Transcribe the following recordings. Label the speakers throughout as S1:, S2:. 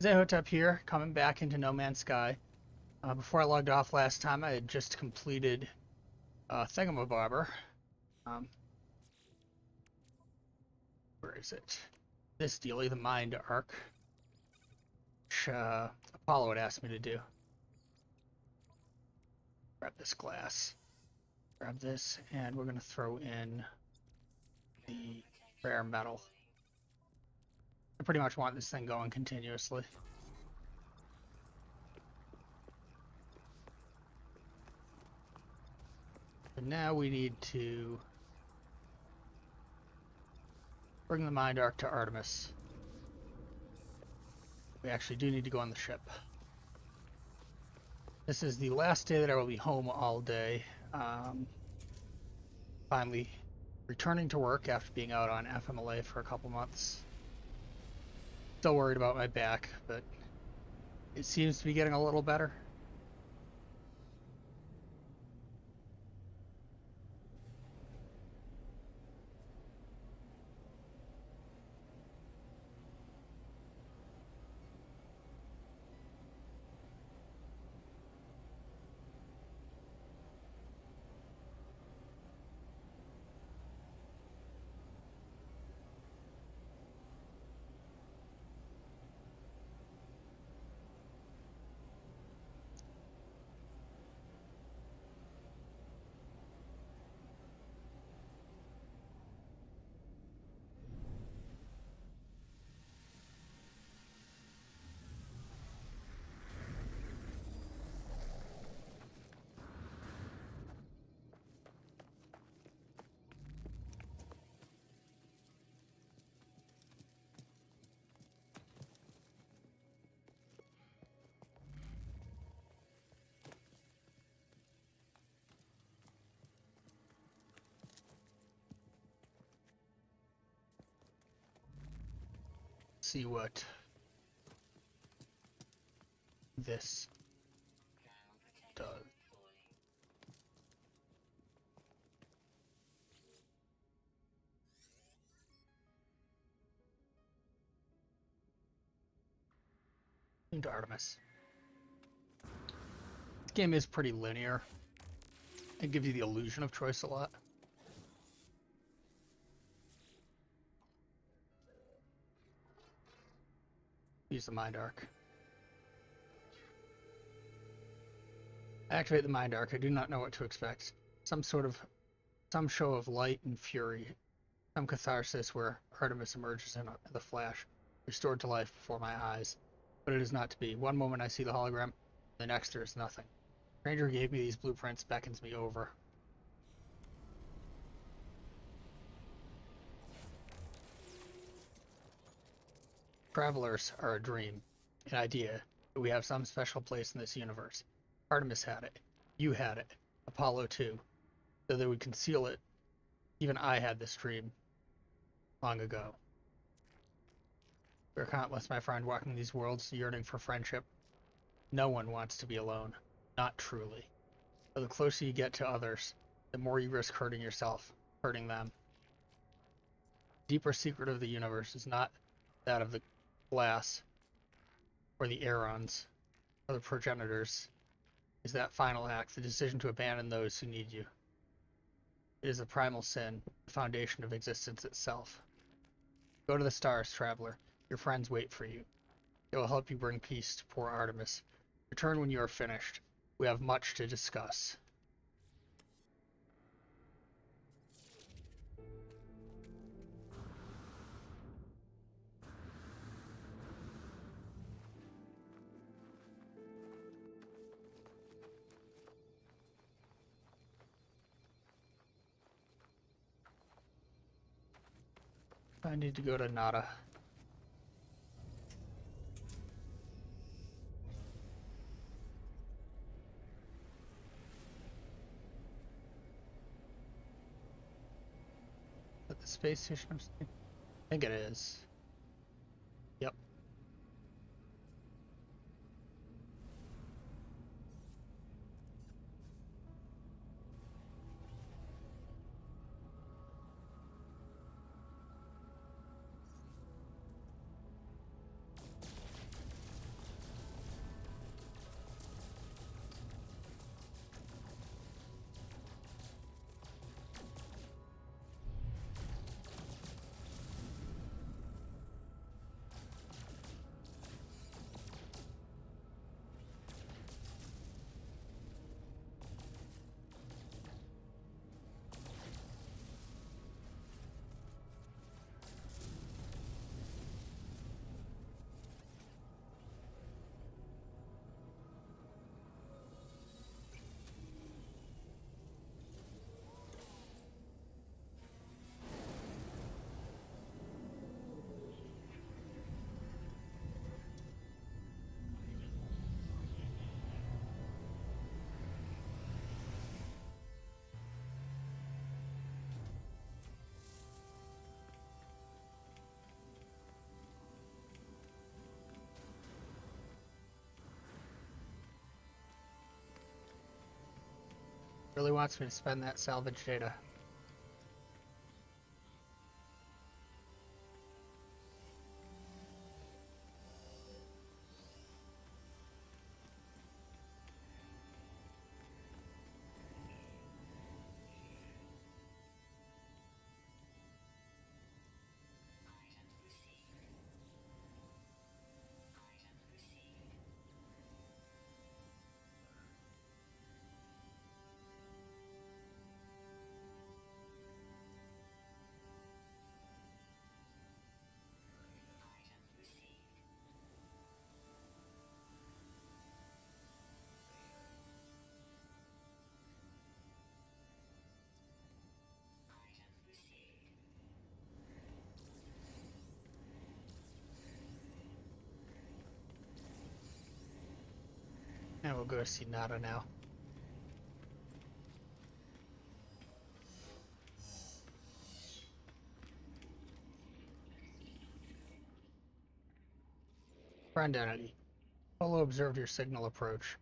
S1: Zehotep here, coming back into No Man's Sky. Before I logged off last time, I had just completed Thingamabobber. Um, where is it? This dealie, the Mind Arc, which Apollo had asked me to do. Grab this glass. Grab this, and we're going to throw in the rare metal. I pretty much want this thing going continuously. But now we need to bring the Mind Arc to Artemis. We actually do need to go on the ship. This is the last day that I will be home all day. Finally returning to work after being out on FMLA for a couple months. Still worried about my back, but it seems to be getting a little better. See what this does. Into Artemis. This game is pretty linear. It gives you the illusion of choice a lot. Use the Mind Arc. Activate the Mind Arc. I do not know what to expect. Some show of light and fury. Some catharsis where Artemis emerges in the flash, restored to life before my eyes. But it is not to be. One moment I see the hologram, the next there is nothing. The stranger who gave me these blueprints beckons me over. Travelers are a dream, an idea, that we have some special place in this universe. Artemis had it. You had it. Apollo too. Though they would conceal it, even I had this dream long ago. We're countless, my friend, walking these worlds, yearning for friendship. No one wants to be alone. Not truly. But the closer you get to others, the more you risk hurting yourself, hurting them. The deeper secret of the universe is not that of the glass or the Aerons or the progenitors. Is that final act, the decision to abandon those who need you. It is a primal sin, the foundation of existence itself. Go to the stars, traveler. Your friends wait for you. They will help you bring peace to poor Artemis. Return when you are finished. We have much to discuss. I need to go to Nada. Is that the space station? I think it is. Yep. Really wants me to spend that salvage data. And we'll go see Nada now. Friend entity. Polo observed your signal approach,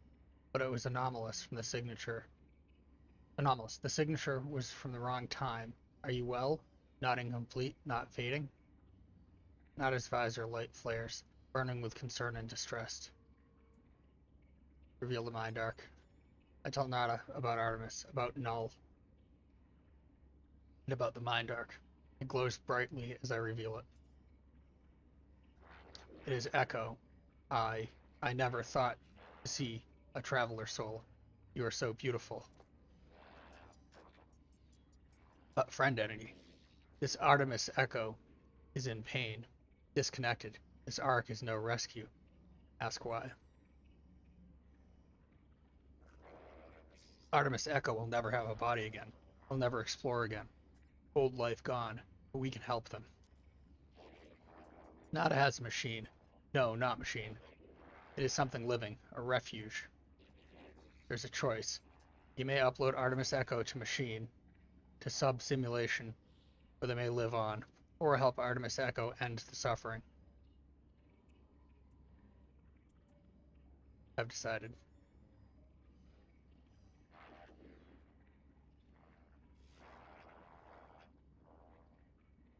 S1: but it was anomalous from the signature. Anomalous. The signature was from the wrong time. Are you well? Not incomplete, not fading? Nada's visor light flares, burning with concern and distress. Reveal the mind arc. I tell Nada about Artemis, about Null, and about the mind arc. It glows brightly as I reveal it. It is Echo. I never thought to see a traveler soul. You are so beautiful. But friend entity. This Artemis Echo is in pain, disconnected. This arc is no rescue. Ask why. Artemis Echo will never have a body again. Will never explore again. Old life gone, but we can help them. Nada has a machine. No, not machine. It is something living, a refuge. There's a choice. You may upload Artemis Echo to machine, to sub-simulation, where they may live on, or help Artemis Echo end the suffering. I've decided.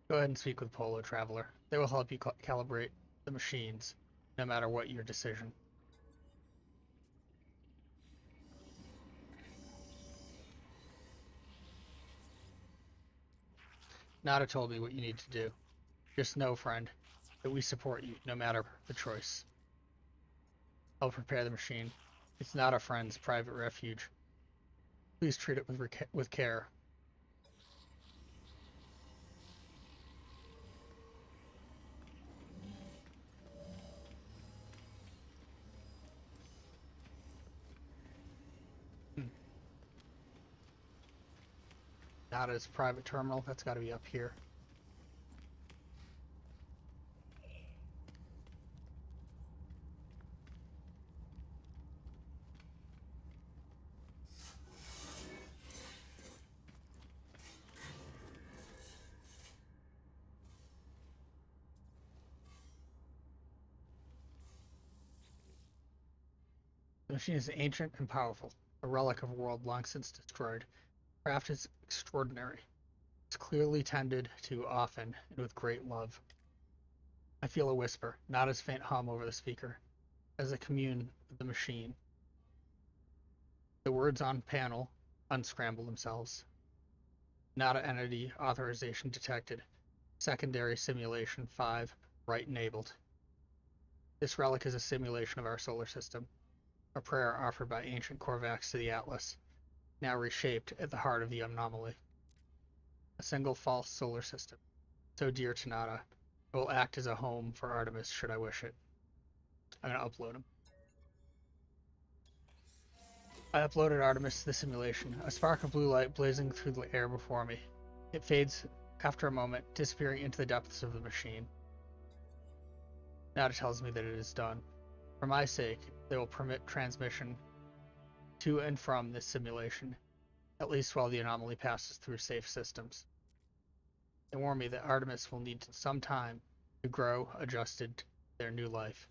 S1: Go ahead and speak with Polo Traveler. They will help you calibrate the machines, no matter what your decision. Nada told me what you need to do. Just know, friend, that we support you, no matter the choice. I'll prepare the machine. It's not a friend's private refuge. Please treat it with care. Nada's private terminal, that's got to be up here. The machine is ancient and powerful, a relic of a world long since destroyed. Craft is extraordinary. It's clearly tended to often and with great love. I feel a whisper, not as faint hum over the speaker, as a commune with the machine. The words on panel unscramble themselves. Nada entity authorization detected. Secondary simulation 5, right enabled. This relic is a simulation of our solar system, a prayer offered by ancient Korvax to the Atlas, now reshaped at the heart of the anomaly. A single false solar system, so dear to Nada, it will act as a home for Artemis should I wish it. I'm going to upload him. I uploaded Artemis to the simulation, a spark of blue light blazing through the air before me. It fades after a moment, disappearing into the depths of the machine. Nada tells me that it is done. For my sake, they will permit transmission to and from this simulation, at least while the anomaly passes through safe systems. They warn me that Artemis will need some time to grow adjusted to their new life.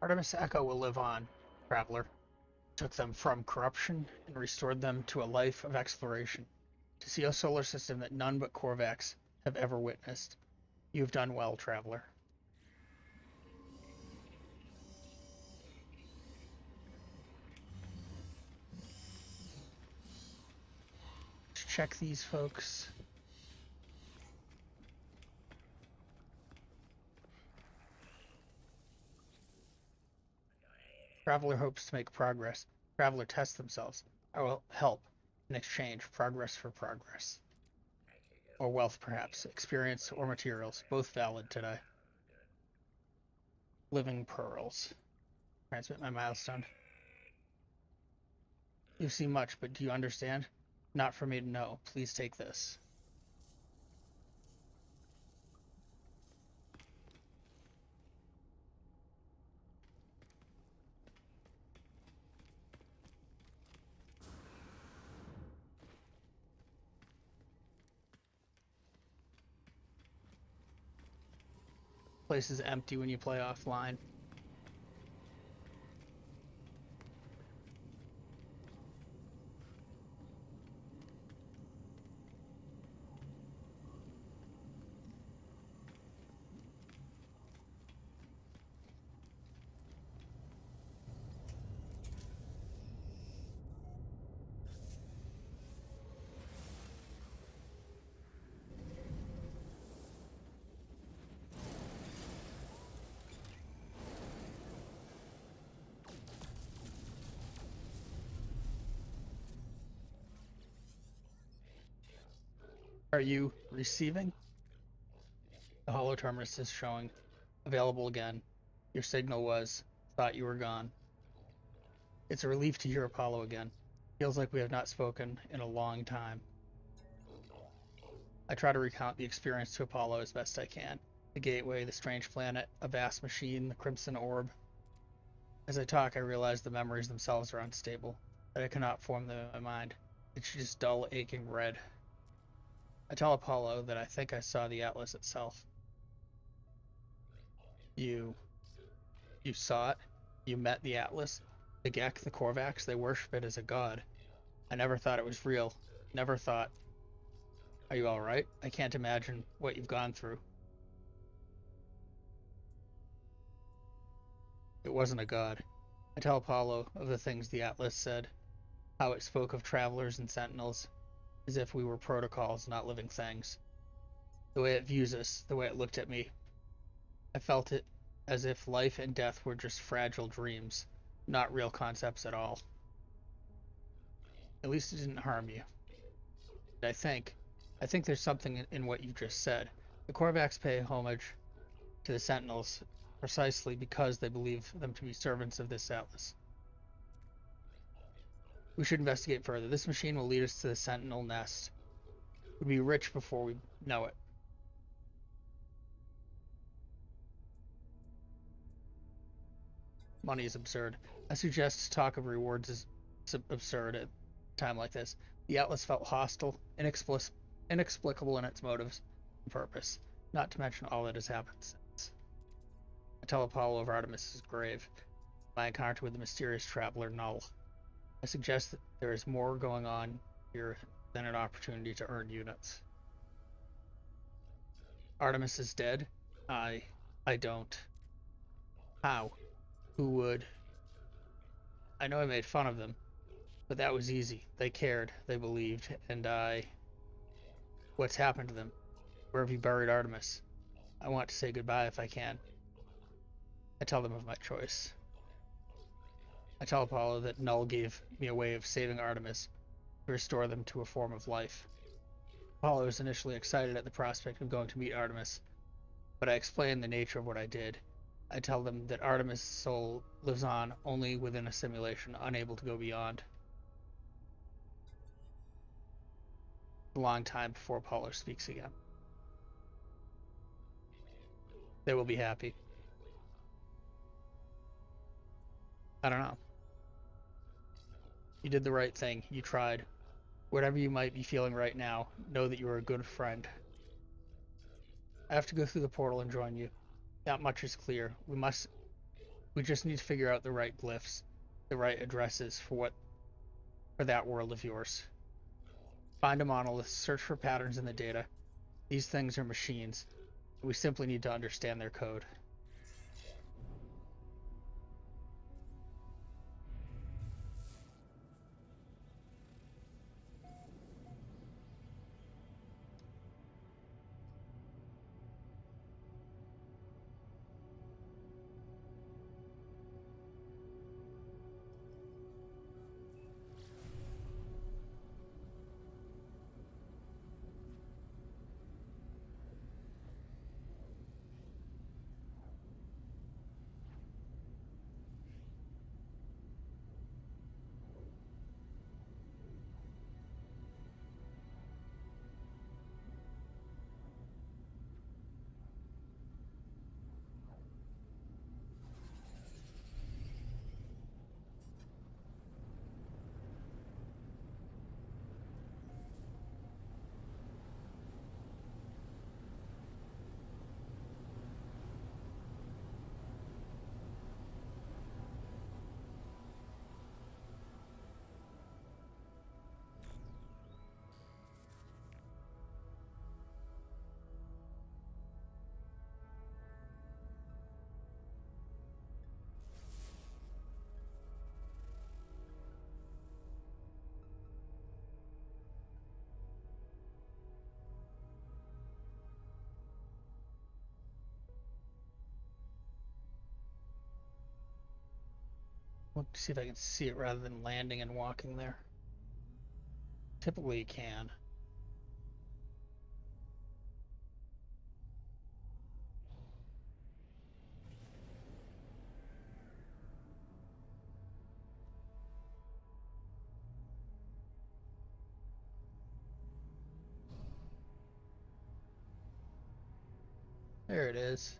S1: Artemis Echo will live on, traveler. Took them from corruption and restored them to a life of exploration, to see a solar system that none but Korvax have ever witnessed. You have done well, traveler. Let's check these folks. Traveler hopes to make progress. Traveler tests themselves. I will help in exchange progress for progress. Or wealth, perhaps. Experience or materials. Both valid today. Living pearls. Transmit my milestone. You've seen much, but do you understand? Not for me to know. Please take this. Place is empty when you play offline. Are you receiving? The holo terminus is showing. Available again. Your signal was, thought you were gone. It's a relief to hear Apollo again. Feels like we have not spoken in a long time. I try to recount the experience to Apollo as best I can. The gateway, the strange planet, a vast machine, the crimson orb. As I talk, I realize the memories themselves are unstable, that I cannot form them in my mind. It's just dull, aching red. I tell Apollo that I think I saw the Atlas itself. You saw it? You met the Atlas? The Gek, the Korvax, they worship it as a god. I never thought it was real. Never thought. Are you alright? I can't imagine what you've gone through. It wasn't a god. I tell Apollo of the things the Atlas said, how it spoke of travelers and sentinels, as if we were protocols, not living things. The way it views us, the way it looked at me. I felt it as if life and death were just fragile dreams, not real concepts at all. At least it didn't harm you. I think there's something in what you just said. The Korvax pay homage to the Sentinels precisely because they believe them to be servants of this Atlas. We should investigate further. This machine will lead us to the Sentinel nest. We'll be rich before we know it. Money is absurd. I suggest talk of rewards is absurd at a time like this. The Atlas felt hostile, inexplicable in its motives and purpose, not to mention all that has happened since. I tell Apollo of Artemis's grave, my encounter with the mysterious traveler Null. I suggest that there is more going on here than an opportunity to earn units. Artemis is dead? I don't. How? Who would? I know I made fun of them, but that was easy. They cared, they believed, and what's happened to them? Where have you buried Artemis? I want to say goodbye if I can. I tell them of my choice. I tell Apollo that Null gave me a way of saving Artemis to restore them to a form of life. Apollo was initially excited at the prospect of going to meet Artemis, but I explain the nature of what I did. I tell them that Artemis' soul lives on only within a simulation, unable to go beyond. A long time before Apollo speaks again. They will be happy. I don't know. You did the right thing. You tried. Whatever you might be feeling right now, know that you are a good friend. I have to go through the portal and join you. That much is clear. We must We just need to figure out the right glyphs, the right addresses for that world of yours. Find a monolith, search for patterns in the data. These things are machines. We simply need to understand their code. Let's see if I can see it rather than landing and walking there. Typically you can. There it is.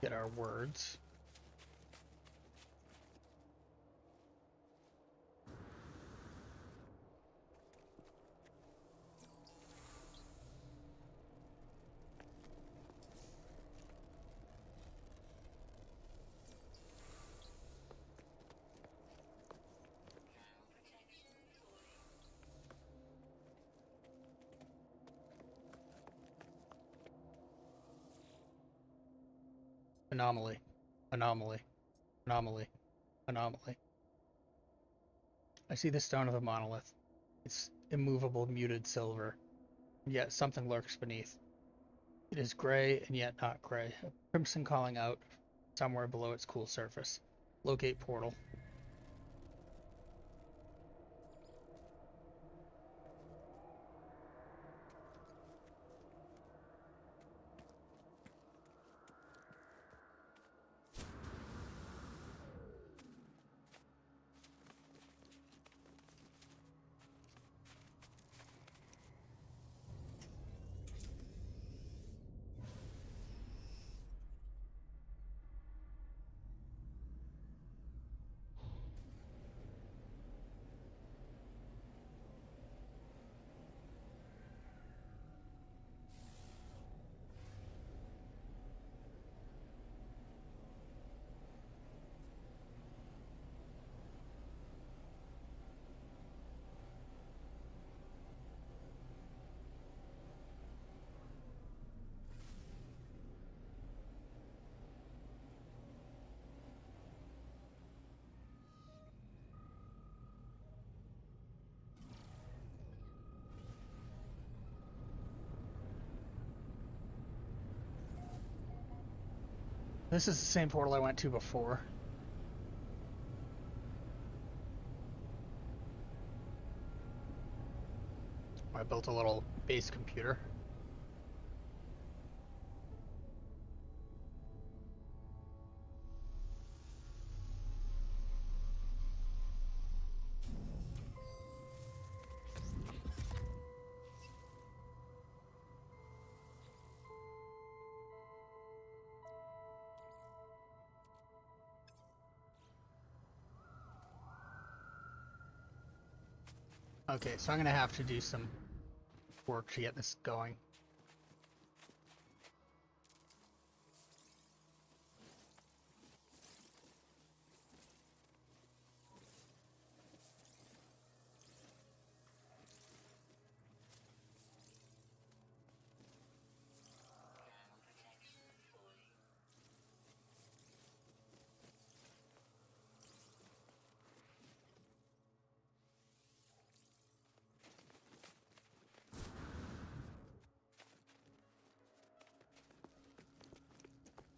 S1: Get our words. Anomaly. Anomaly. Anomaly. Anomaly. I see the stone of a monolith. It's immovable, muted silver, and yet something lurks beneath. It is gray and yet not gray. A crimson calling out somewhere below its cool surface. Locate portal. This is the same portal I went to before. I built a little base computer. Okay, so I'm gonna have to do some work to get this going.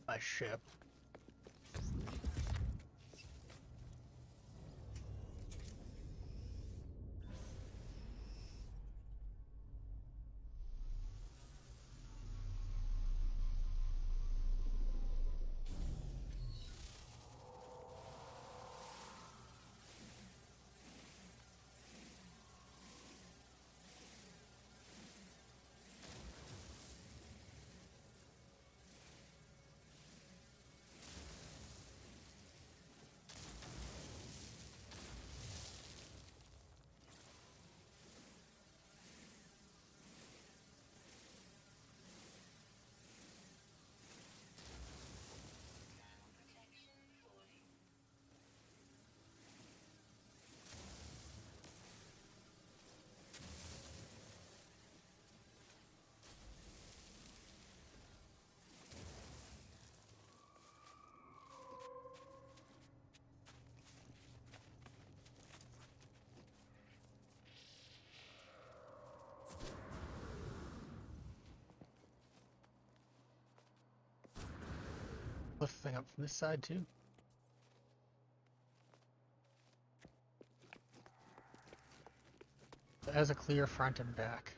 S1: My ship. Lift the thing up from this side too. It has a clear front and back.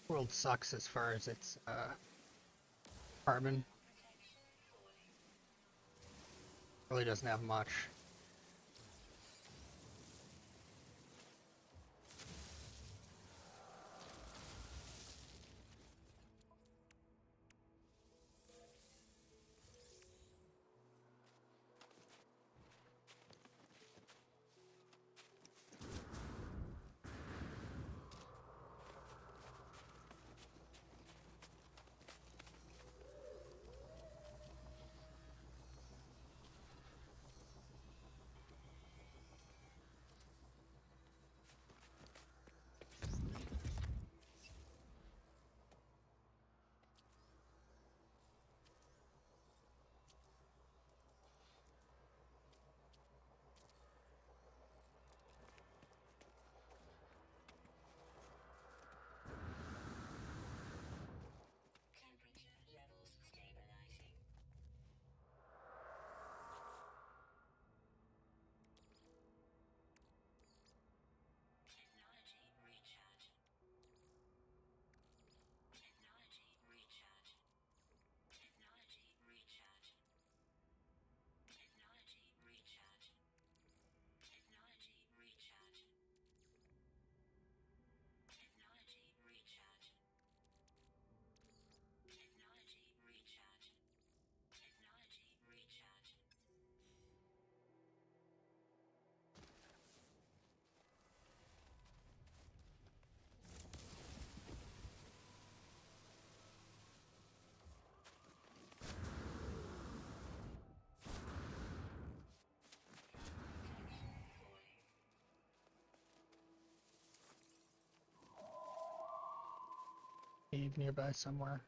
S1: World sucks as far as its carbon. Really doesn't have much. cave nearby somewhere.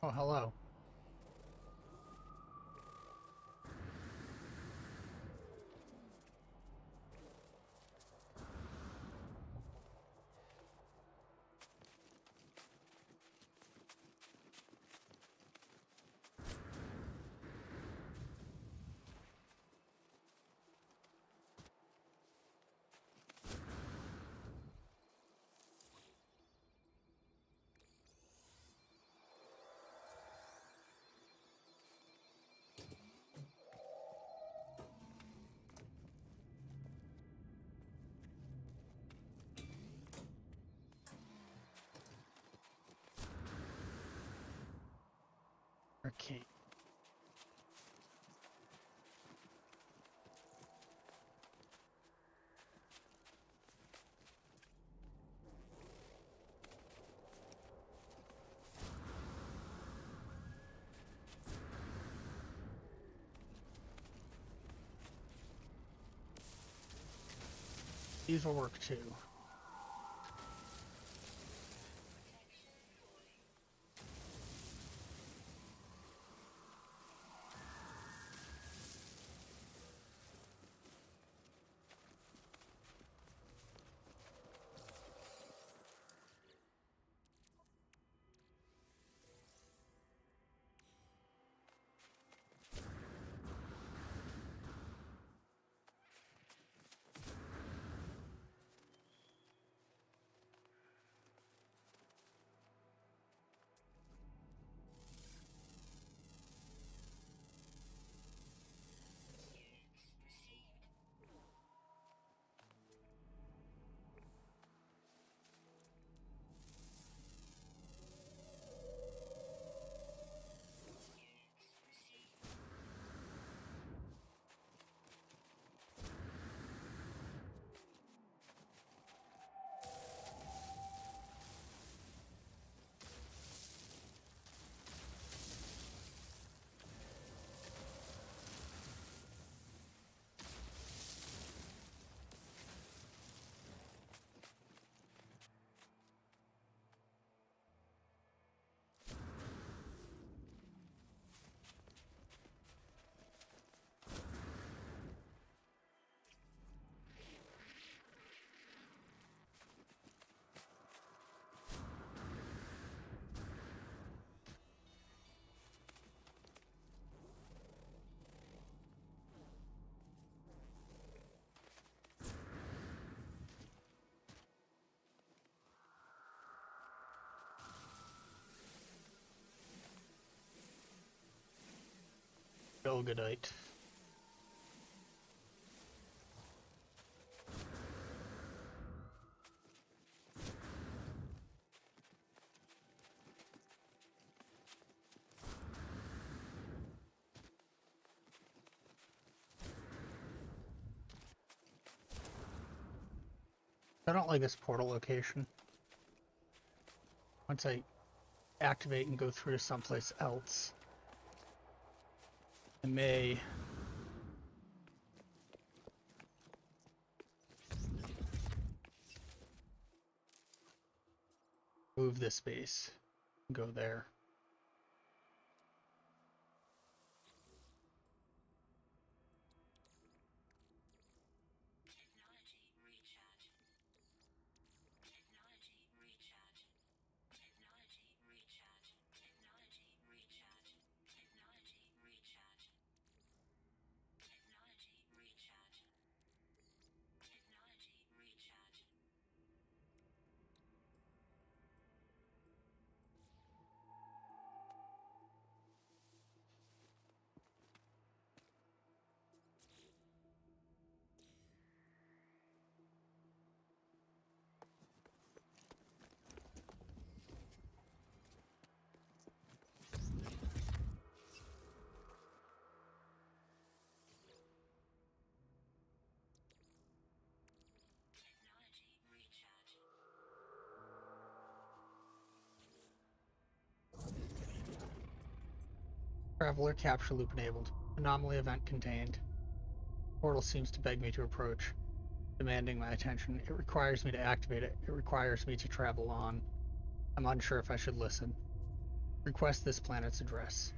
S1: Oh, hello. Arcade. These will work too. Belgadite. I don't like this portal location. Once I activate and go through to someplace else, I may move this base and go there. Traveler capture loop enabled. Anomaly event contained. Portal seems to beg me to approach, demanding my attention. It requires me to activate it. It requires me to travel on. I'm unsure if I should listen. Request this planet's address.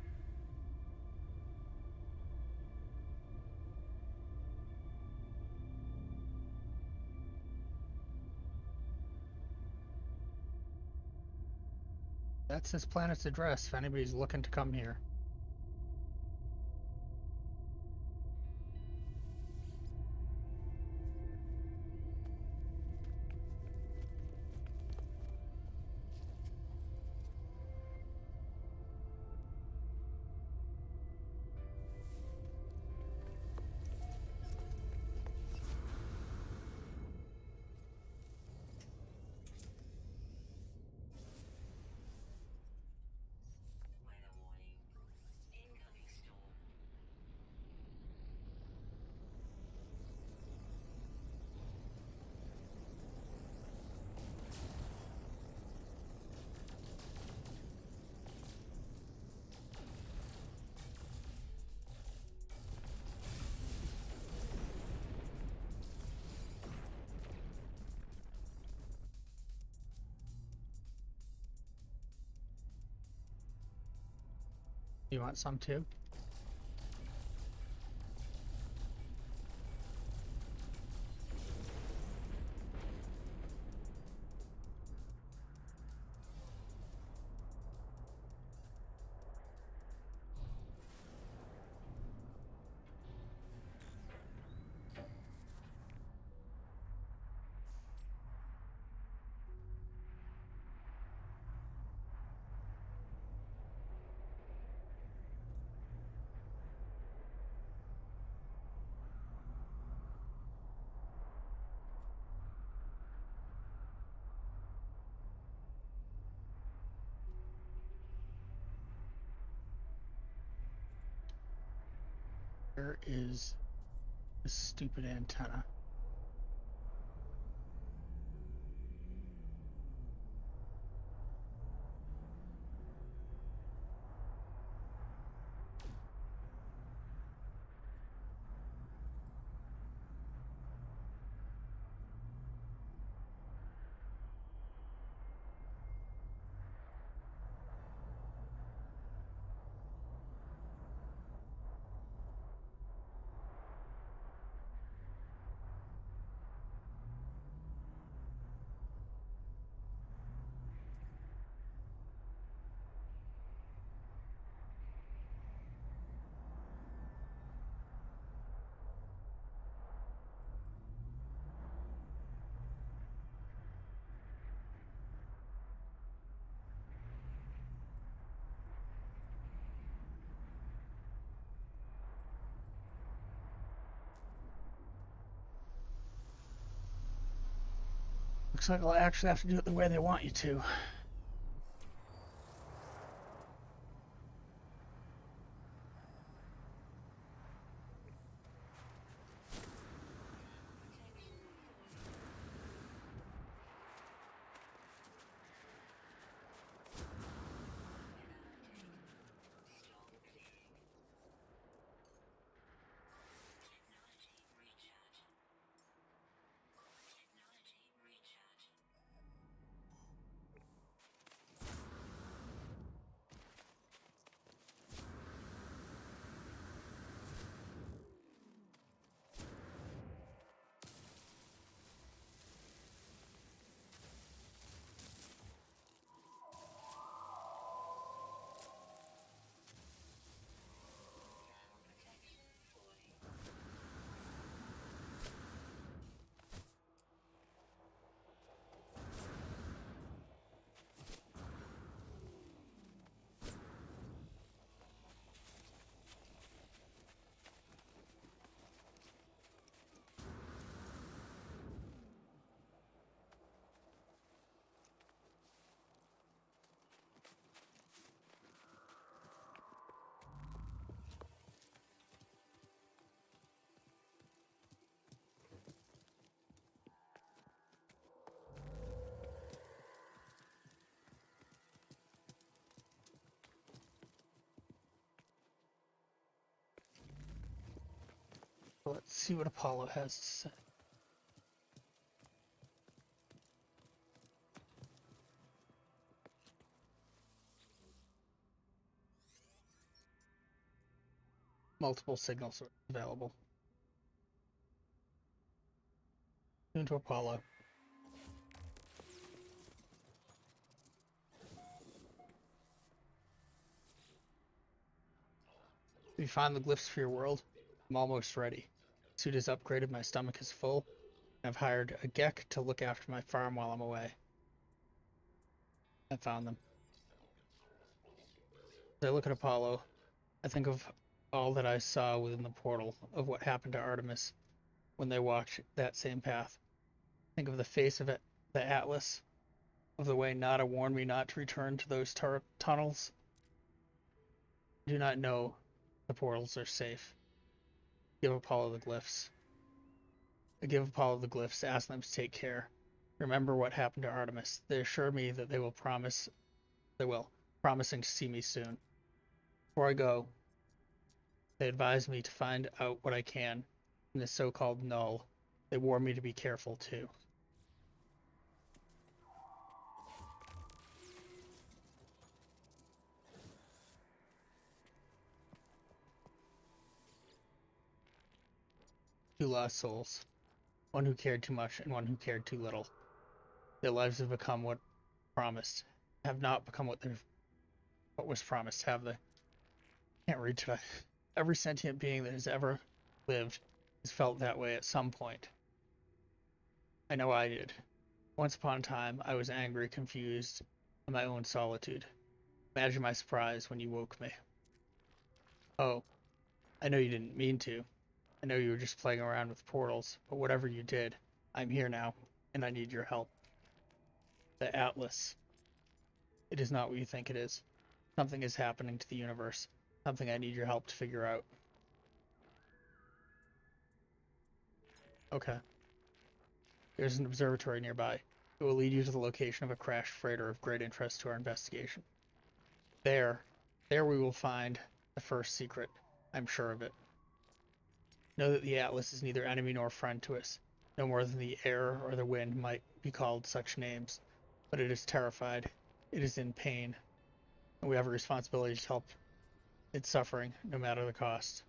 S1: That's this planet's address if anybody's looking to come here. You want some too? Where is this stupid antenna? Looks like I'll actually have to do it the way they want you to. Let's see what Apollo has to say. Multiple signal sources available. Tune to Apollo. We find the glyphs for your world. I'm almost ready. Suit is upgraded, my stomach is full, and I've hired a Gek to look after my farm while I'm away. I found them. As I look at Apollo, I think of all that I saw within the portal, of what happened to Artemis when they walked that same path. Think of the face of it, the Atlas, of the way Nada warned me not to return to those tunnels. I do not know the portals are safe. Give Apollo the glyphs. I give Apollo the glyphs, ask them to take care. Remember what happened to Artemis. They assure me that they will, promising to see me soon. Before I go, they advise me to find out what I can in this so-called null. They warn me to be careful too. Two lost souls. One who cared too much and one who cared too little. Their lives have become what promised. Have not become what was promised, have they? Can't read today. Every sentient being that has ever lived has felt that way at some point. I know I did. Once upon a time, I was angry, confused, in my own solitude. Imagine my surprise when you woke me. Oh, I know you didn't mean to. I know you were just playing around with portals, but whatever you did, I'm here now, and I need your help. The Atlas. It is not what you think it is. Something is happening to the universe. Something I need your help to figure out. Okay. There's an observatory nearby. It will lead you to the location of a crashed freighter of great interest to our investigation. There we will find the first secret. I'm sure of it. Know that the Atlas is neither enemy nor friend to us, no more than the air or the wind might be called such names. But it is terrified. It is in pain. And we have a responsibility to help its suffering, no matter the cost.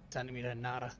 S1: Sending me to Nada.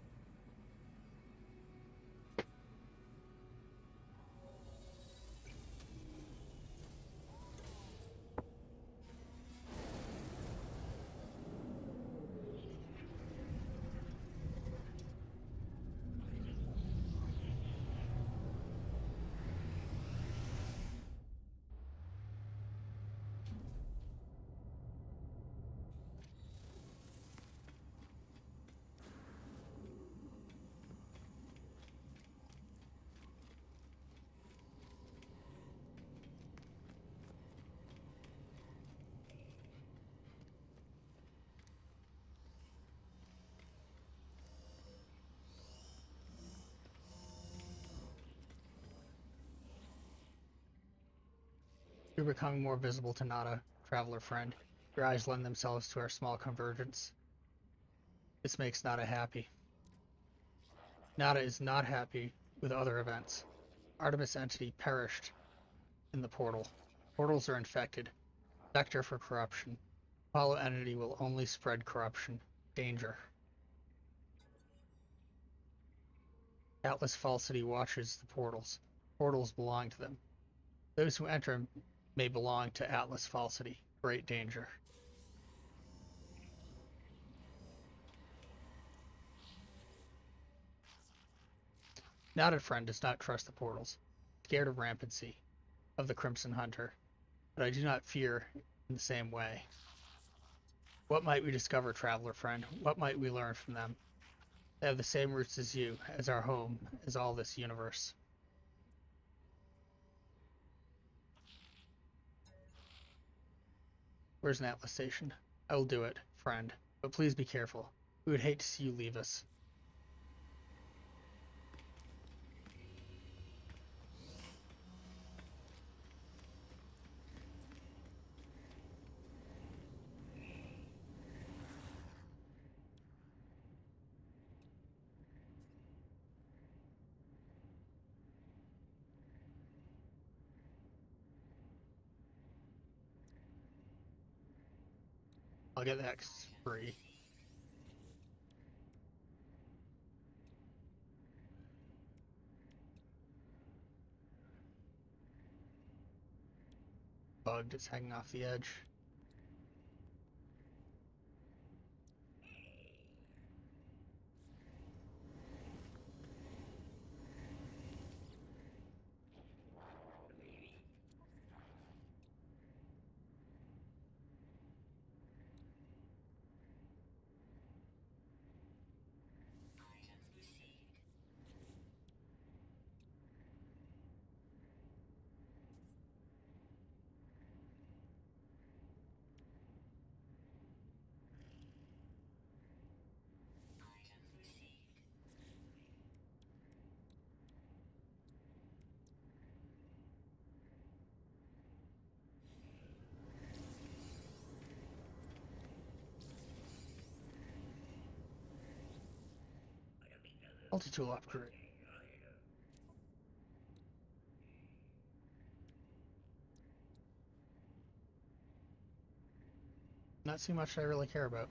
S1: You're becoming more visible to Nada, traveler friend. Your eyes lend themselves to our small convergence. This makes Nada happy. Nada is not happy with other events. Artemis entity perished in the portal. Portals are infected. Vector for corruption. Apollo entity will only spread corruption. Danger. Atlas Falsity watches the portals. Portals belong to them. Those who enter may belong to Atlas Falsity. Great danger. Knotted Friend does not trust the portals. Scared of rampancy, of the Crimson Hunter. But I do not fear in the same way. What might we discover, traveler friend? What might we learn from them? They have the same roots as you, as our home, as all this universe. Where's an Atlas station? I will do it, friend, but please be careful. We would hate to see you leave us. I'll get that 'cause it's free. Bugged, it's hanging off the edge. Multi-tool upgrade. Not too much I really care about.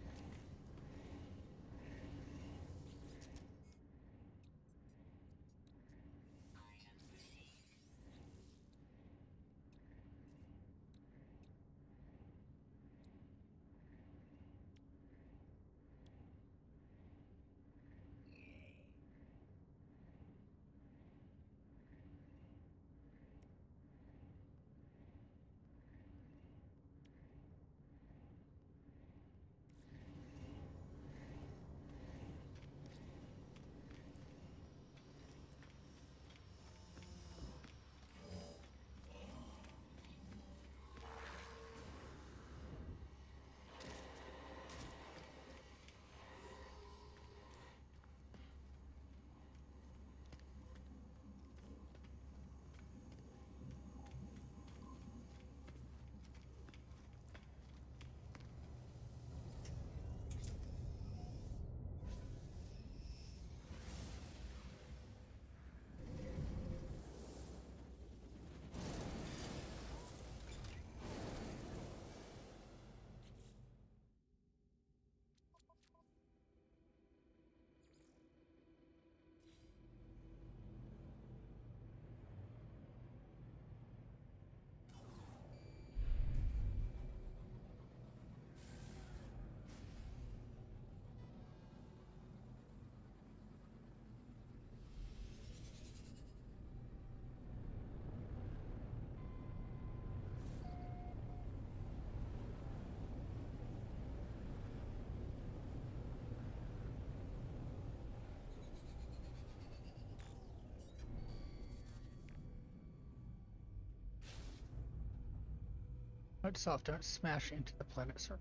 S1: Note self, don't smash into the planet circle.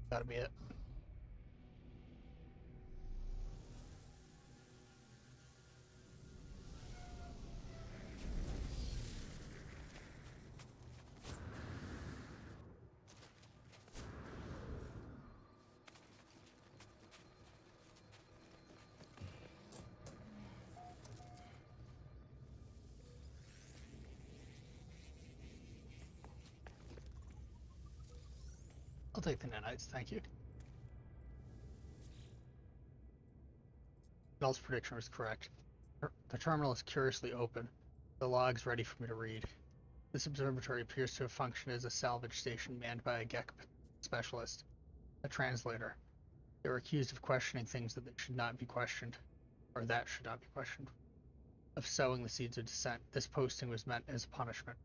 S1: That'll be it. I'll take the nanites, thank you. Bell's prediction was correct. The terminal is curiously open, the logs ready for me to read. This observatory appears to have functioned as a salvage station manned by a GEC specialist, a translator. They were accused of questioning things that should not be questioned, or that should not be questioned. Of sowing the seeds of dissent, this posting was meant as a punishment.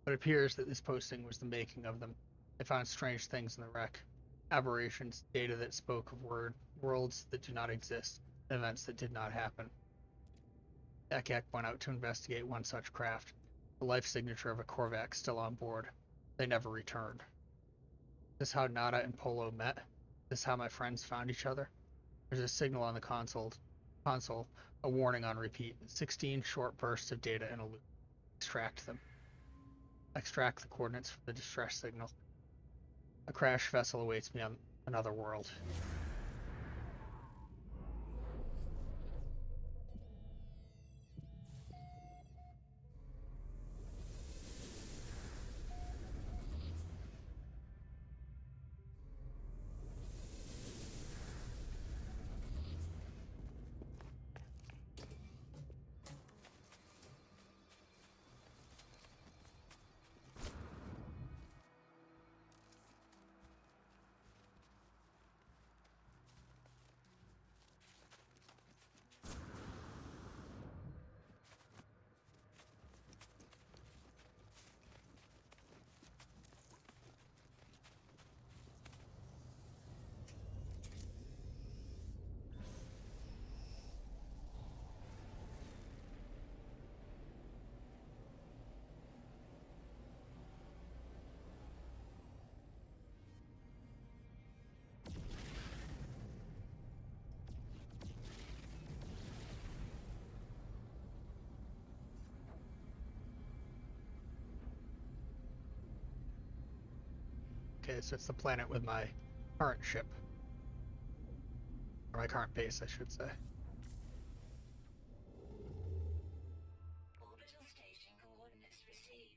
S1: But it appears that this posting was the making of them. They found strange things in the wreck, aberrations, data that spoke of worlds that do not exist, and events that did not happen. Ekek went out to investigate one such craft, the life signature of a Korvax still on board. They never returned. Is this how Nada and Polo met? Is this how my friends found each other? There's a signal on the console, a warning on repeat. 16 short bursts of data in a loop. Extract them. Extract the coordinates from the distress signal. A crash vessel awaits me on another world. Okay, so it's the planet with my current ship. Or my current base, I should say.
S2: Orbital station coordinates received.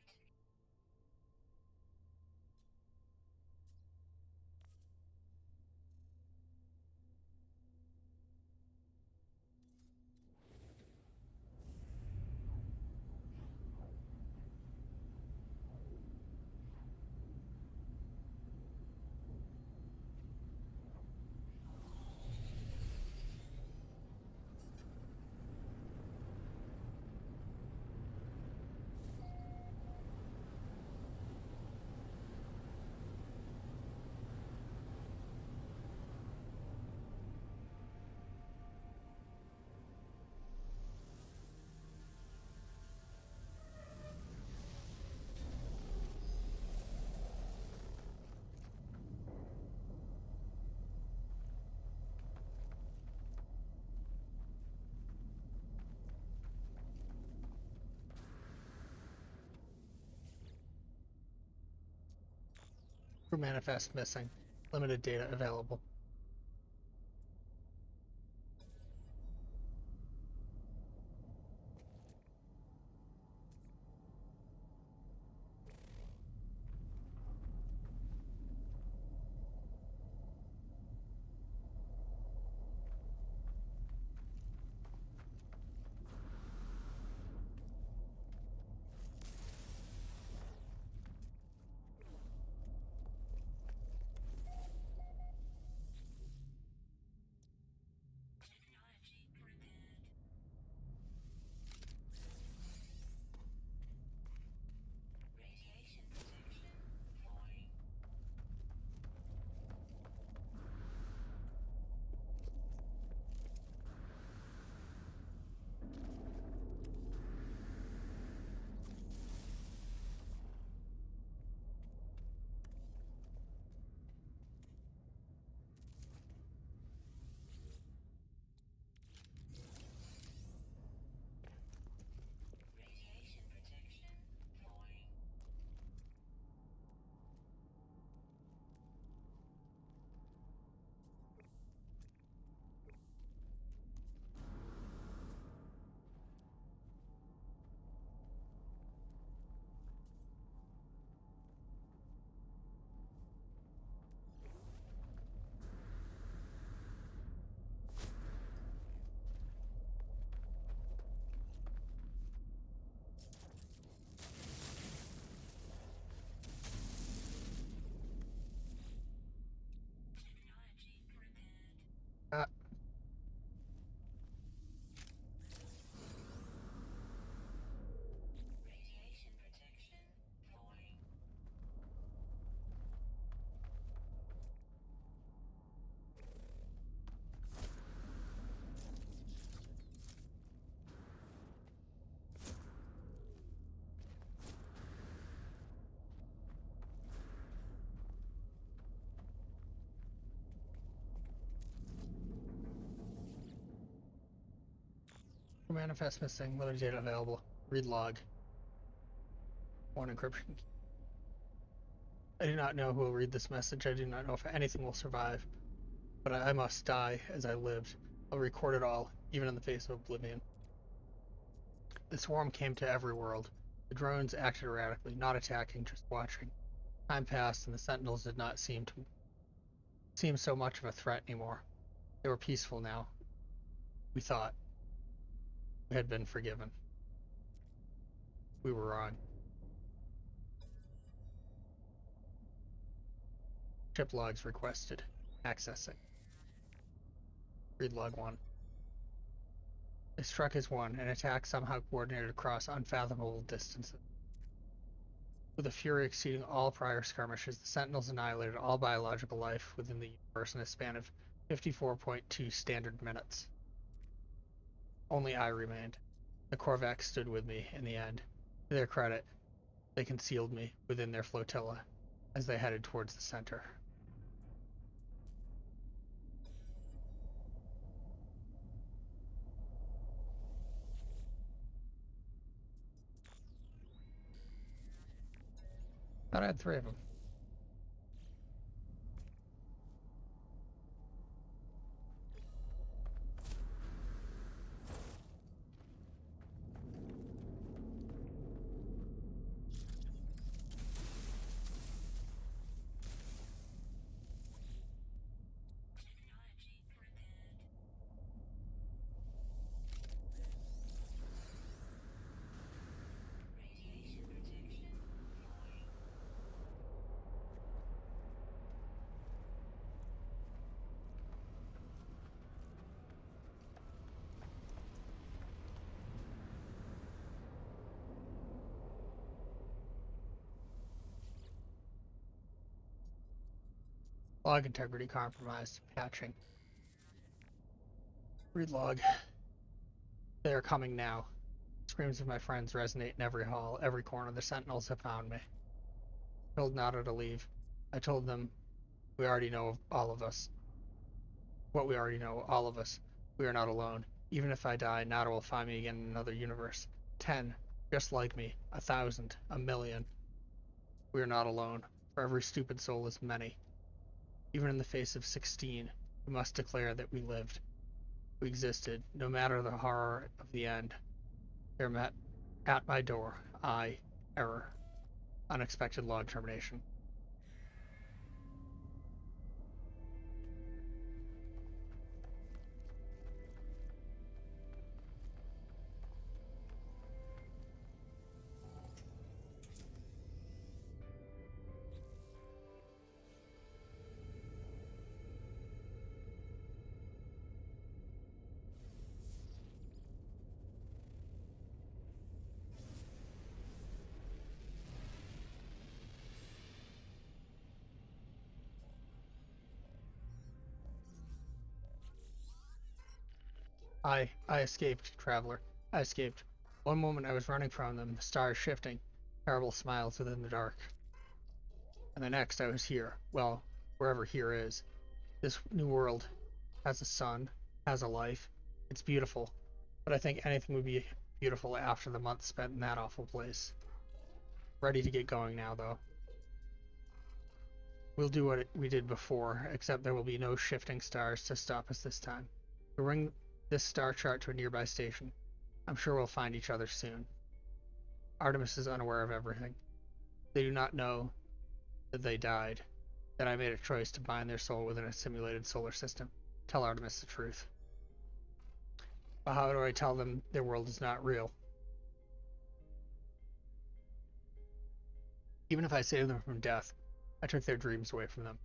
S1: Crew manifest missing. Limited data available. Manifest missing. Weather data available. Read log. 1 encryption key. I do not know who will read this message. I do not know if anything will survive. But I must die as I lived. I'll record it all, even in the face of oblivion. The swarm came to every world. The drones acted erratically, not attacking, just watching. Time passed, and the sentinels did not seem so much of a threat anymore. They were peaceful now. We thought. We had been forgiven. We were wrong. Ship logs requested. Accessing. Read log 1. They struck as one, an attack somehow coordinated across unfathomable distances. With a fury exceeding all prior skirmishes, the Sentinels annihilated all biological life within the universe in a span of 54.2 standard minutes. Only I remained. The Korvax stood with me in the end. To their credit, they concealed me within their flotilla as they headed towards the center. Thought I had 3 of them.
S2: Technology prepared. Radiation protection falling.
S1: Log integrity compromised. Patching. Read log. They are coming now. Screams of my friends resonate in every hall, every corner. The Sentinels have found me. I told Nada to leave. I told them we already know all of us. What we already know, all of us. We are not alone. Even if I die, Nada will find me again in another universe. 10, just like me. 1,000, 1,000,000. We are not alone. For every stupid soul is many. Even in the face of 16, we must declare that we lived. We existed, no matter the horror of the end. There met at my door. Error. Unexpected log termination. I escaped, traveler. I escaped. One moment I was running from them, the stars shifting, terrible smiles within the dark. And the next I was here. Well, wherever here is. This new world has a sun, has a life. It's beautiful. But I think anything would be beautiful after the month spent in that awful place. Ready to get going now, though. We'll do what we did before, except there will be no shifting stars to stop us this time. We'll bring this star chart to a nearby station. I'm sure we'll find each other soon. Artemis is unaware of everything. They do not know that they died, that I made a choice to bind their soul within a simulated solar system. Tell Artemis the truth. But how do I tell them their world is not real? Even if I save them from death, I took their dreams away from them.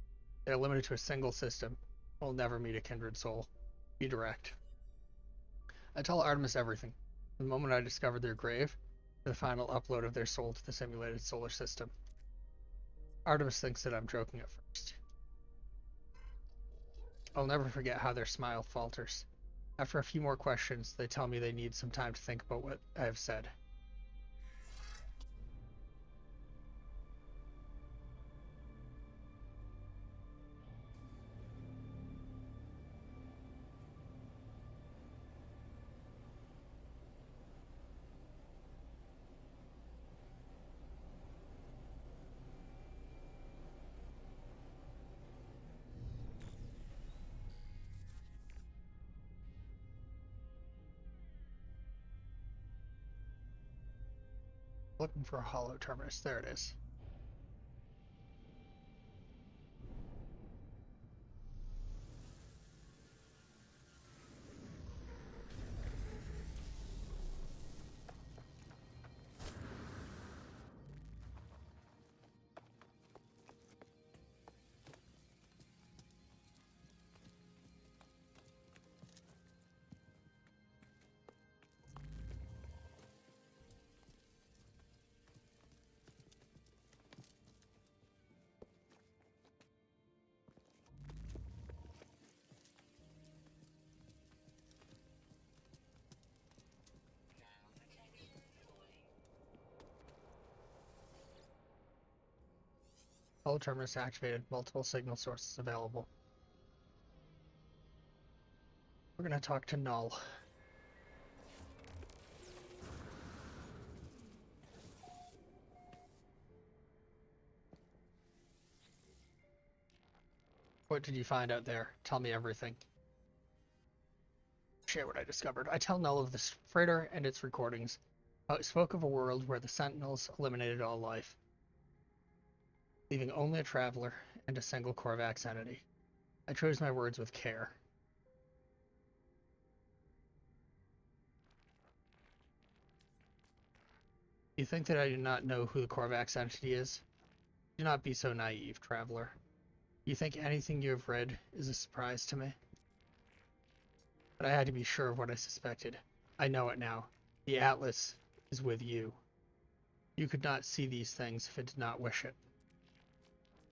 S1: They are limited to a single system. Will never meet a kindred soul. Be direct. I tell Artemis everything. From the moment I discovered their grave, to the final upload of their soul to the simulated solar system. Artemis thinks that I'm joking at first. I'll never forget how their smile falters. After a few more questions, they tell me they need some time to think about what I have said. looking for a hollow terminus. There it is. Hollow terminus activated. Multiple signal sources available. We're gonna talk to Null. What did you find out there? Tell me everything. Share what I discovered. I tell Null of this freighter and its recordings. How it spoke of a world where the Sentinels eliminated all life, leaving only a traveler and a single Korvax entity. I chose my words with care. You think that I do not know who the Korvax entity is? Do not be so naive, traveler. You think anything you have read is a surprise to me? But I had to be sure of what I suspected. I know it now. The Atlas is with you. You could not see these things if it did not wish it.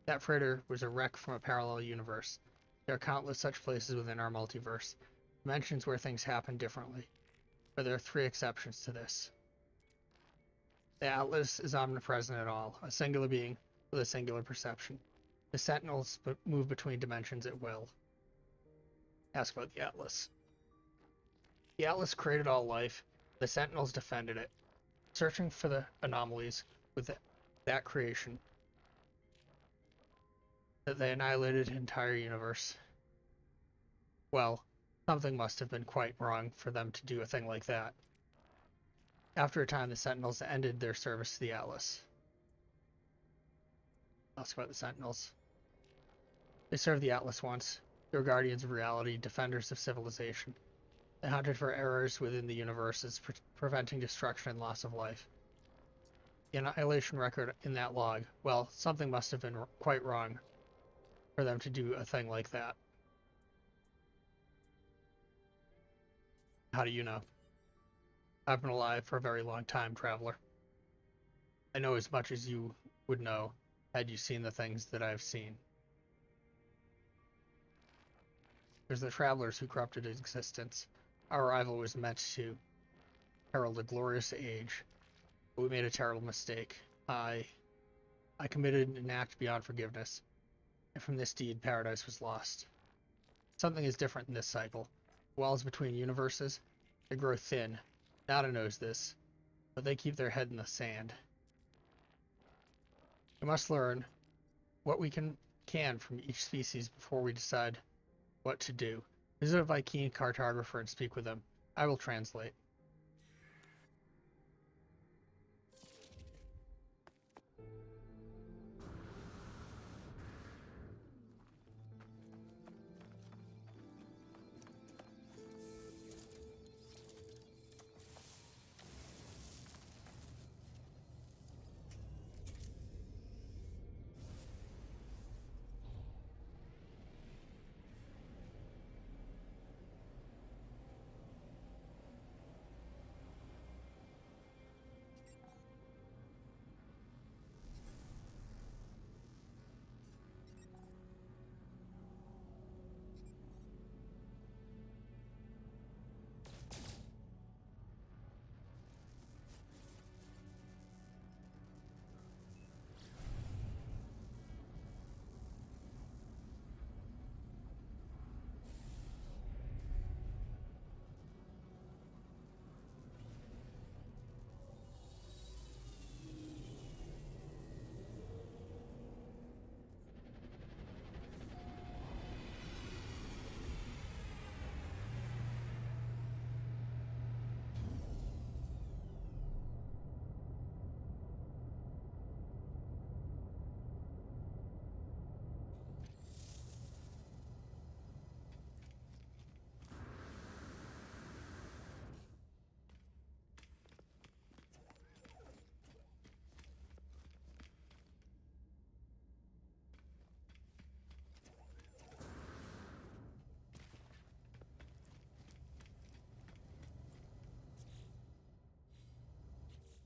S1: That freighter was a wreck from a parallel universe. There are countless such places within our multiverse, dimensions where things happen differently. But there are 3 exceptions to this. The Atlas is omnipresent at all, a singular being with a singular perception. The Sentinels move between dimensions at will. Ask about the Atlas. The Atlas created all life. The Sentinels defended it, searching for the anomalies with that creation. That they annihilated an entire universe. Well, something must have been quite wrong for them to do a thing like that. After a time, the Sentinels ended their service to the Atlas. Ask about the Sentinels. They served the Atlas once. They were guardians of reality, defenders of civilization. They hunted for errors within the universes, preventing destruction and loss of life. The annihilation record in that log, well, something must have been quite wrong for them to do a thing like that. How do you know? I've been alive for a very long time, traveler. I know as much as you would know had you seen the things that I've seen. There's the travelers who corrupted existence. Our arrival was meant to herald a glorious age, but we made a terrible mistake. I committed an act beyond forgiveness, and from this deed paradise was lost. Something is different in this cycle. Walls between universes, they grow thin. Nada knows this, but they keep their head in the sand. We must learn what we can from each species before we decide what to do. Visit a Vy'keen cartographer and speak with them. I will translate.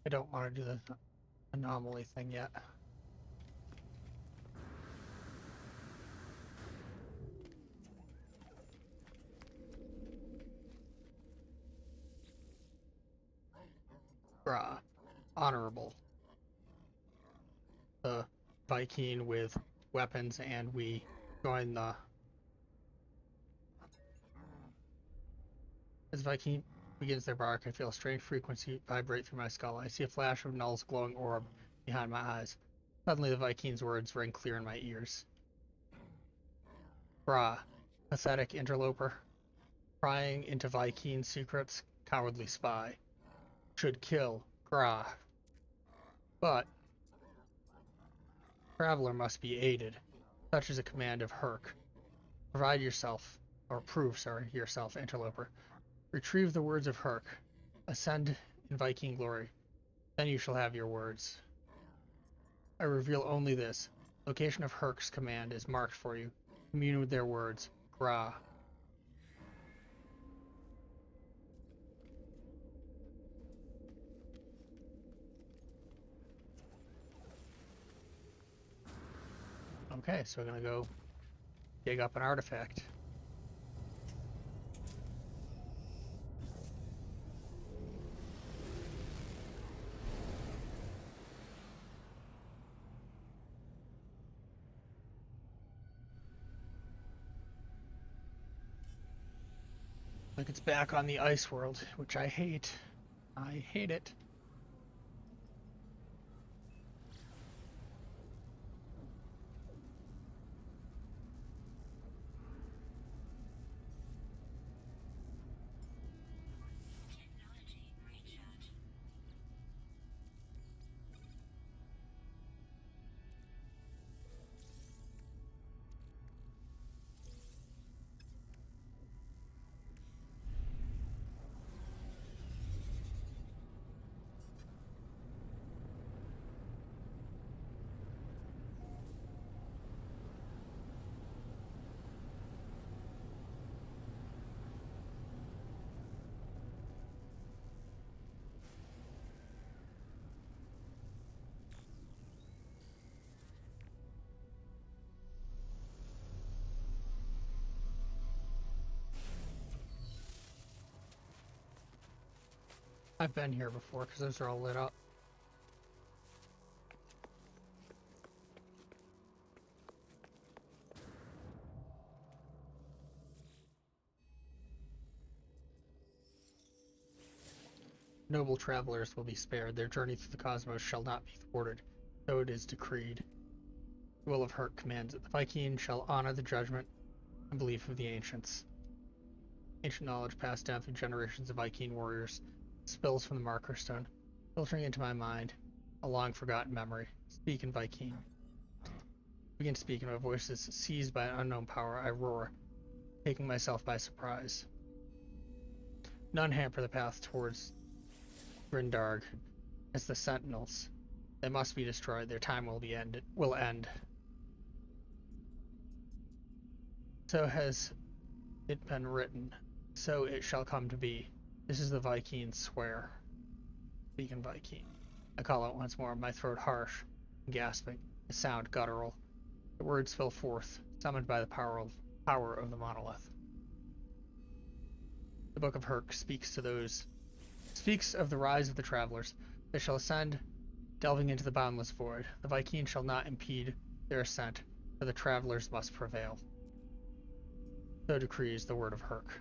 S1: I don't want to do the anomaly thing yet. Brah. Honorable. The Viking with weapons, and we join the... As Viking begins their bark, I feel a strange frequency vibrate through my skull. I see a flash of Null's glowing orb behind my eyes. Suddenly the Viking's words ring clear in my ears. Brah. Pathetic interloper. Prying into Viking secrets, cowardly spy. Should kill. Grah. But traveler must be aided. Such is a command of Herc. Prove yourself, interloper. Retrieve the words of Herc. Ascend in Viking glory. Then you shall have your words. I reveal only this. Location of Herc's command is marked for you. Commune with their words. Grah. Okay, so we're gonna go dig up an artifact. Like it's back on the ice world, which I hate. I hate it.
S2: Technology recharge.
S1: I've been here before because those are all lit up. Noble travelers will be spared. Their journey through the cosmos shall not be thwarted. So it is decreed. The will of Herc commands it. The Viking shall honor the judgment and belief of the ancients. Ancient knowledge passed down through generations of Viking warriors spills from the marker stone, filtering into my mind a long forgotten memory. Speak in Viking. Begin speaking. My voice is seized by an unknown power. I roar, taking myself by surprise. None hamper the path towards Grindarg as the Sentinels. They must be destroyed. Their time will end. So has it been written. So it shall come to be. This is the Viking's swear. Speak in Viking. I call out once more, my throat harsh and gasping, the sound guttural. The words spill forth, summoned by the power of the monolith. The Book of Herc speaks of the rise of the travelers. They shall ascend, delving into the boundless void. The Viking shall not impede their ascent, for the travelers must prevail. So decrees the word of Herc.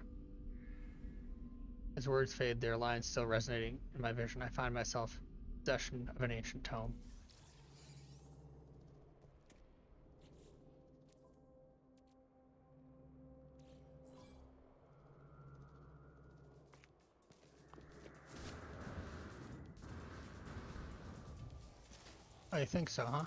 S1: As words fade, their lines still resonating in my vision, I find myself in possession of an ancient tome. I think so, huh?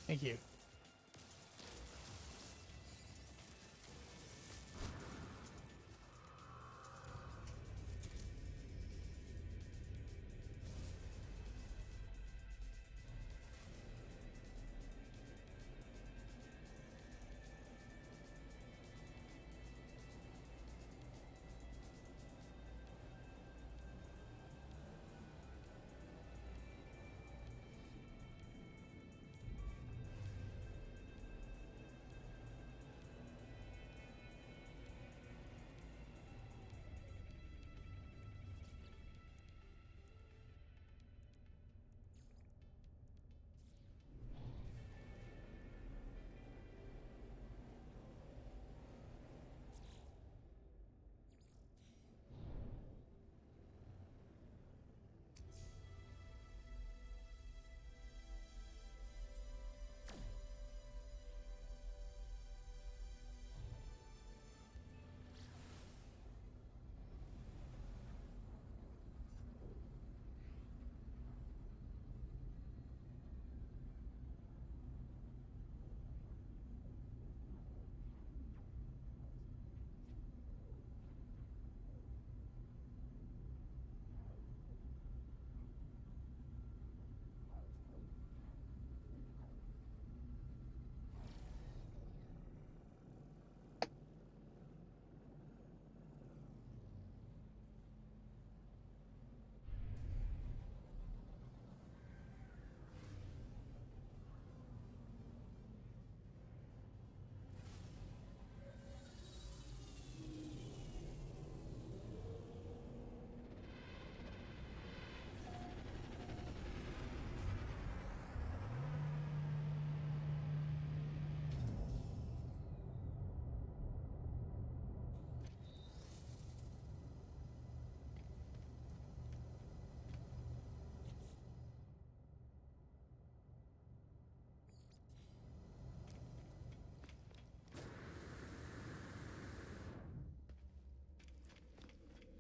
S1: Thank you.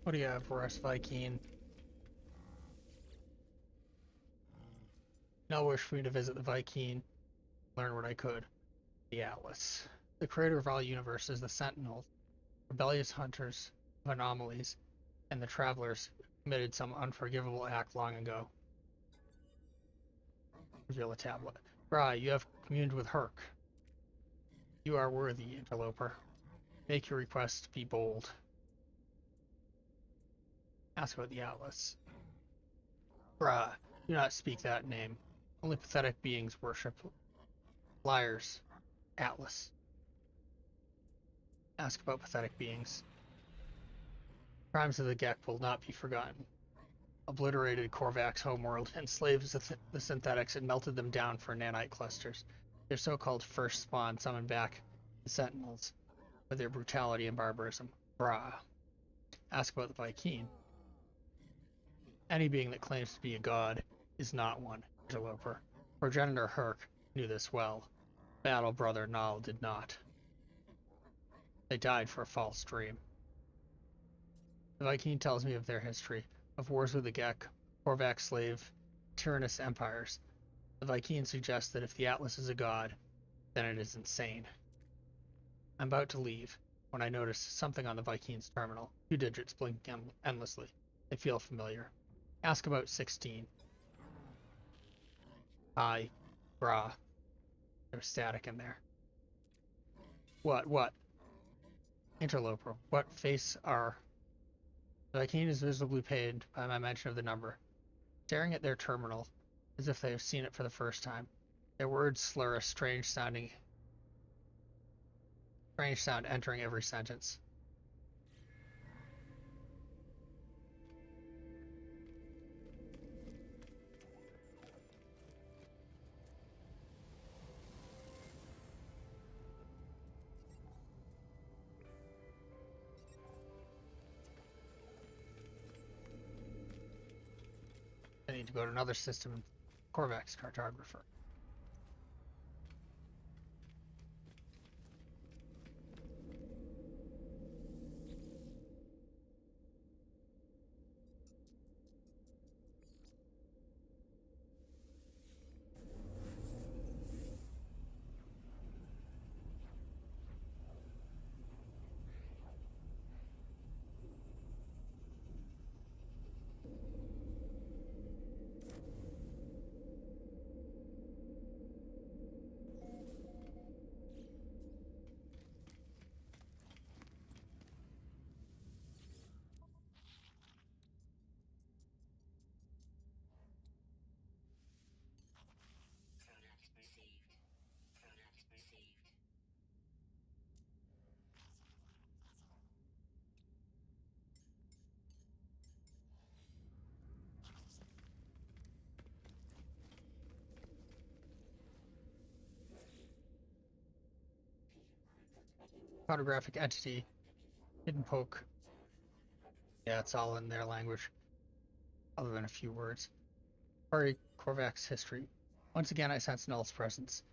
S1: What do you have for us, Viking? No wish for me to visit the Viking, learn what I could. The Atlas. The creator of all universes, the Sentinels, rebellious hunters of anomalies, and the travelers committed some unforgivable act long ago. Reveal a tablet. Bry, you have communed with Herc. You are worthy, interloper. Make your request, be bold. Ask about the Atlas. Bra, do not speak that name. Only pathetic beings worship liars. Atlas. Ask about pathetic beings. Crimes of the Gek will not be forgotten. Obliterated Korvac's homeworld, enslaved the synthetics, and melted them down for nanite clusters. Their so-called first spawn summoned back the Sentinels with their brutality and barbarism. Bra. Ask about the Vy'keen. Any being that claims to be a god is not one, interloper. Progenitor Herc knew this well. Battle brother Nal did not. They died for a false dream. The Vy'keen tells me of their history, of wars with the Gek, Korvac slave, tyrannous empires. The Vy'keen suggests that if the Atlas is a god, then it is insane. I'm about to leave when I notice something on the Vy'keen's terminal. 2 digits blinking endlessly. They feel familiar. Ask about 16. Hi, Bra. There's static in there. What? Interloper, what face are... The Vy'keen is visibly pained by my mention of the number, staring at their terminal as if they have seen it for the first time. Their words slur a strange sound entering every sentence. I need to go to another system, Korvac's cartographer. Photographic entity. Hidden poke. Yeah, it's all in their language, other than a few words. Sorry, Korvac's history. Once again, I sense Null's presence.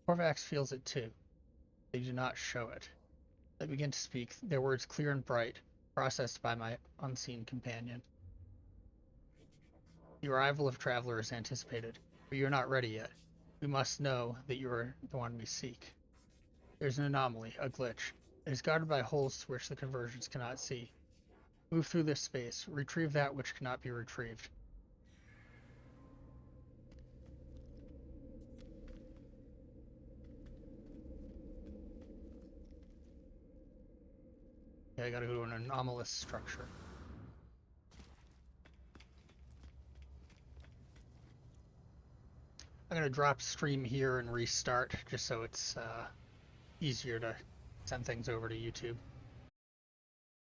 S1: Korvax feels it too. They do not show it. They begin to speak, their words clear and bright, processed by my unseen companion. The arrival of Traveler is anticipated, but you are not ready yet. We must know that you are the one we seek. There's an anomaly, a glitch. It is guarded by holes which the conversions cannot see. Move through this space, retrieve that which cannot be retrieved. Okay, I gotta go to an anomalous structure. I'm gonna drop stream here and restart just so it's easier to send things over to YouTube.